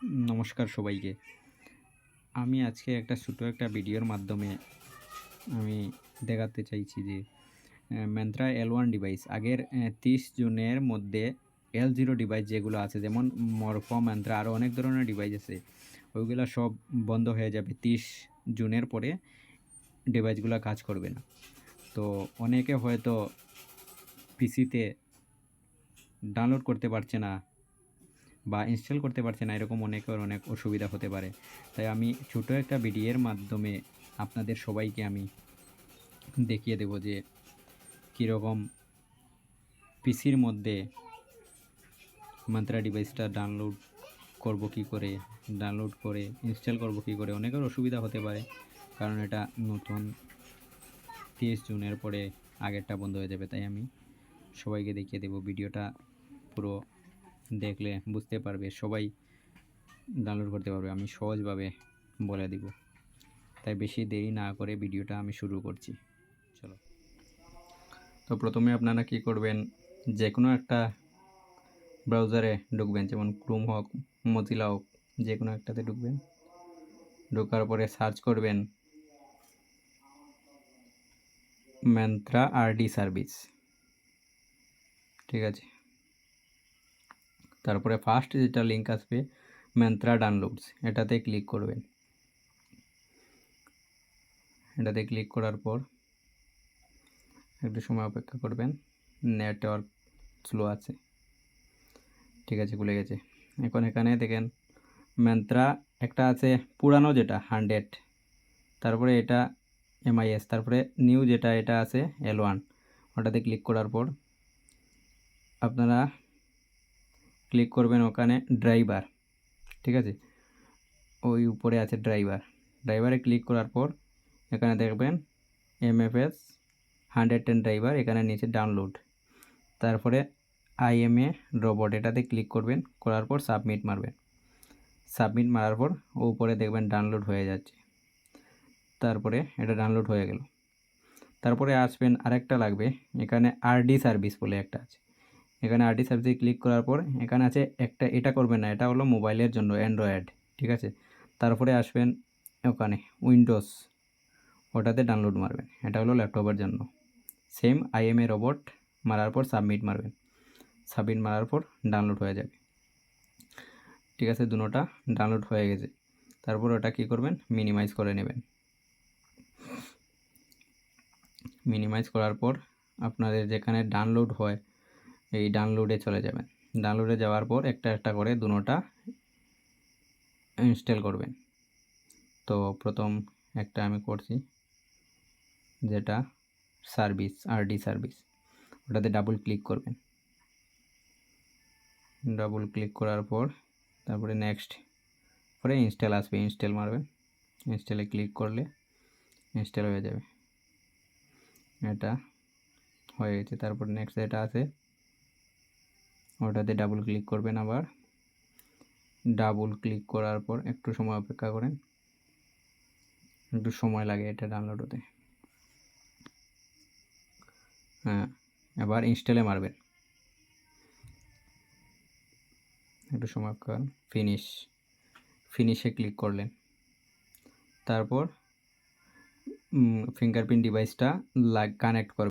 নমস্কার সবাইকে। আমি আজকে ছোট্ট একটা ভিডিওর মাধ্যমে আমি দেখাতে চাইছি যে Myntra L1 ডিভাইস আগের 30 জুনের মধ্যে L0 ডিভাইস যেগুলো আছে, যেমন Morpho, Myntra আরও অনেক ধরনের ডিভাইস আছে, ওইগুলা সব বন্ধ হয়ে যাবে 30 জুনের পরে। ডিভাইসগুলো কাজ করবে না। তো অনেকে হয়তো পিসিতে ডাউনলোড করতে পারছে না বা ইনস্টল করতে পারছে না, এরকম অনেকের অনেক অসুবিধা হতে পারে। তাই আমি ছোট একটা ভিডিওর মাধ্যমে আপনাদের সবাইকে আমি দেখিয়ে দেব যে কীরকম পিসির মধ্যে Myntra ডিভাইসটা ডাউনলোড করব, কী করে ডাউনলোড করে ইনস্টল করব, কী করে। অনেকের অসুবিধা হতে পারে, কারণ এটা নতুন 30 জুনের পরে আগেরটা বন্ধ হয়ে যাবে। তাই আমি সবাইকে দেখিয়ে দেব। ভিডিওটা পুরো দেখলে বুঝতে পারবে, সবাই ডাউনলোড করতে পারবে। আমি সহজভাবে বলে দিব। তাই বেশি দেরি না করে ভিডিওটা আমি শুরু করছি। চলো। তো প্রথমে আপনারা কি করবেন, যে কোনো একটা ব্রাউজারে ঢুকবেন, যেমন ক্রোম হোক, মজিলা হোক, যে কোনো একটাতে ঢুকবেন। ঢোকার পরে সার্চ করবেন Myntra RD সার্ভিস, ঠিক আছে। তারপরে ফার্স্ট যেটা লিঙ্ক আসবে Myntra ডাউনলোডস, এটাতে ক্লিক করবেন। এটাতে ক্লিক করার পর একটু সময় অপেক্ষা করবেন, নেটওয়ার্ক স্লো আছে, ঠিক আছে, খুলে গেছে। এখন এখানে দেখেন Myntra একটা আছে পুরানো, যেটা 100, তারপরে এটা MIS, তারপরে নিউ যেটা এটা আছে L1। ওটাতে ক্লিক করার পর আপনারা ক্লিক করবেন ওখানে ড্রাইভার, ঠিক আছে, ওই উপরে আছে ড্রাইভারে ক্লিক করার পর এখানে দেখবেন MFS 110 ড্রাইভার, এখানে নিচে ডাউনলোড, তারপরে IMA রোবট, এটাতে ক্লিক করবেন। করার পর সাবমিট মারবেন। সাবমিট মারার পর উপরে দেখবেন ডাউনলোড হয়ে যাচ্ছে। তারপরে এটা ডাউনলোড হয়ে গেল। তারপরে আসবেন আরেকটা লাগবে, এখানে RD সার্ভিস বলে একটা আছে। এখানে RD সার্ভিসে ক্লিক করার পর এখানে আছে একটা, এটা করবেন না, এটা হলো মোবাইলের জন্য, অ্যান্ড্রয়েড, ঠিক আছে। তারপরে আসবেন ওখানে উইন্ডোজ, ওটাতে ডাউনলোড মারবেন, এটা হলো ল্যাপটপের জন্য। সেম IMA রোবট মারার পর সাবমিট মারবেন। সাবমিট মারার পর ডাউনলোড হয়ে যাবে, ঠিক আছে। দুটোটা ডাউনলোড হয়ে গেছে। তারপর ওটা কি করবেন, মিনিমাইজ করে নেবেন। মিনিমাইজ করার পর আপনাদের যেখানে ডাউনলোড হয় এই ডাউনলোডে চলে যাবেন। ডাউনলোডে যাওয়ার পর একটা একটা করে দুটোটা ইনস্টল করবেন। তো প্রথম একটা আমি করছি, যেটা সার্ভিস, RD সার্ভিস, ওটাতে ডাবল ক্লিক করবেন। ডাবল ক্লিক করার পর তারপরে নেক্সট, পরে ইনস্টল আসবে, ইনস্টল মারবেন। ইনস্টলে ক্লিক করলে ইনস্টল হয়ে যাবে। এটা হয়ে গেছে। তারপর নেক্সট যেটা আছে ওটাতে ডাবল ক্লিক করবেন। আবার ডাবল ক্লিক করার পর একটু সময় অপেক্ষা করেন, একটু সময় লাগে এটা ডাউনলোড হতে। হ্যাঁ, এবার ইনস্টলে মারবেন, একটু সময় করেন। ফিনিশে ক্লিক করলেন। তারপর ফিঙ্গারপ্রিন্ট ডিভাইসটা কানেক্ট করবেন।